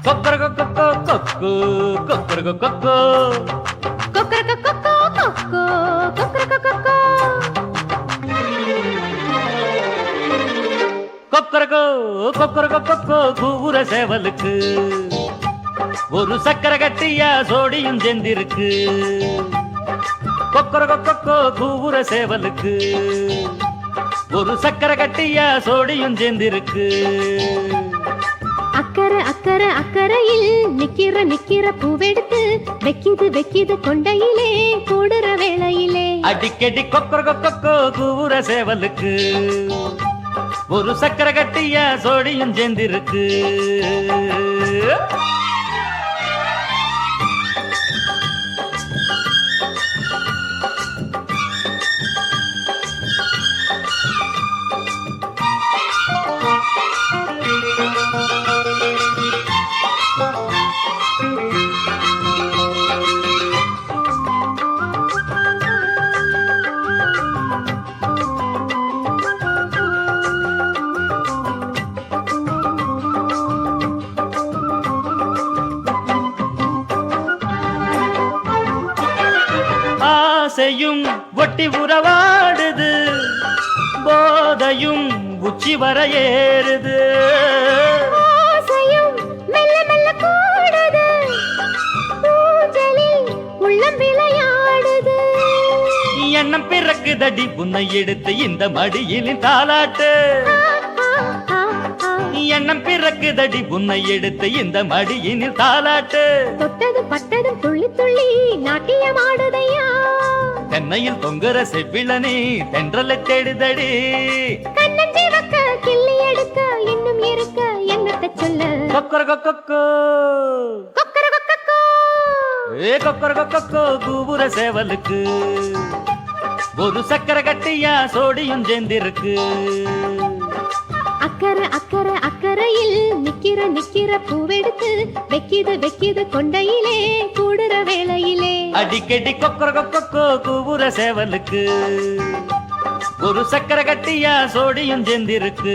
கொக்கரகோ கொக்கோ கொக்கோ கொக்கரகோ கொக்கோ கொக்கரக கொக்கோ கொக்கோ கொக்கரக கொக்கோ கொக்கரகோ கொக்கரகோ கொக்கோ கூவுற சேவலுக்கு ஒரு சக்கர கட்டியா சோடியும் செந்திருக்கு. கொக்கரகோ கொக்கோ கூவுற சேவலுக்கு ஒரு சக்கர கட்டியா சோடியும் செந்திருக்கு. அக்கறை அக்கறை அக்கறையில் நிக்கிற பூவெடுத்து வெக்கிது கொண்டையிலே கூடுற வேளையிலே அடிக்கடி கொக்கரகோ கொக்கோ கூவுற சேவலுக்கு ஒரு சக்கர கட்டியா சோடியும் செந்திருக்கு. ஆசையும் ஒட்டி உறவாடுது, போதையும் உச்சி வர ஏறுது. ஆசையும் மெல்ல மெல்ல கூடுது, ஊஞ்சலில் உள்ளம் விளையாடுது. எண்ணம் பிறக்குதடி உன்னை எடுத்து இந்த மடியில் தாலாட்டு. எண்ணம் பிறக்குதடி உன்னை எடுத்து இந்த மடியில் தாலாட்டு. தொட்டதும் பட்டதும் துள்ளி துள்ளி நாட்டியமாடுதையா, தென்னையில் தொங்குற செவ்விளனே தென்றலை தேடுதடி. கண்ணஞ்சி வைக்க கிள்ளி எடுக்க இன்னும் இருக்க என்னத்தை சொல்ல. கொக்கரகோ கொக்கோ கொக்கரக கொக்கோ ஏ கொக்கரகோ கொக்கோ கூவுற சேவலுக்கு ஒரு சக்கர கட்டியா சோடியும் சேர்ந்திருக்கு. அக்கறை அக்கறை அக்கறையில் நிக்கிற பூவெடுத்து வெக்கிது கொண்டையிலே கூடுற வேளையிலே அடிக்கடி கொக்கரகோ கொக்கோ கூவுற சேவலுக்கு ஒரு சக்கர கட்டியா சோடியும் சேர்ந்திருக்கு.